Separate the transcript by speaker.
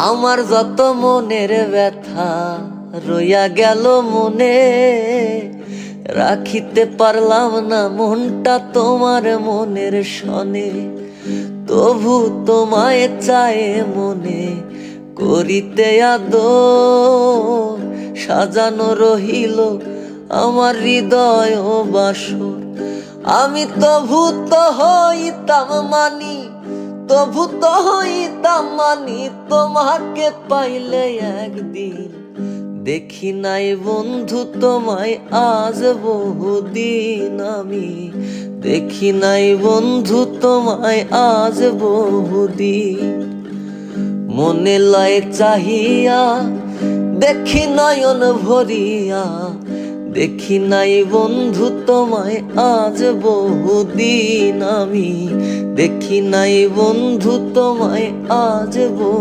Speaker 1: আমার যত মনের ব্যথা রইয়া গেল মনে, রাখিতে পারলাম না মনটা তোমার মনের সনে। তবু তোমায় চায়ে মনে করিতে আদর, সাজানো রহিল আমার হৃদয় ও বাসর। আমি তবু তো হইতাম মানি, তবু তো হইতাম মানি তোমাকে পাইলে একদিন। দেখি নাই বন্ধু তোমায় আজ বহুদিন, আমি দেখি নাই বন্ধু তোমায় আজ বহুদিন। মনে লয় চাহিয়া দেখি নয়ন ভরিয়া, দেখি নাই বন্ধু তোমায় আজ বহুদিন, আমি দেখি নাই বন্ধু তোমায় আজ বহু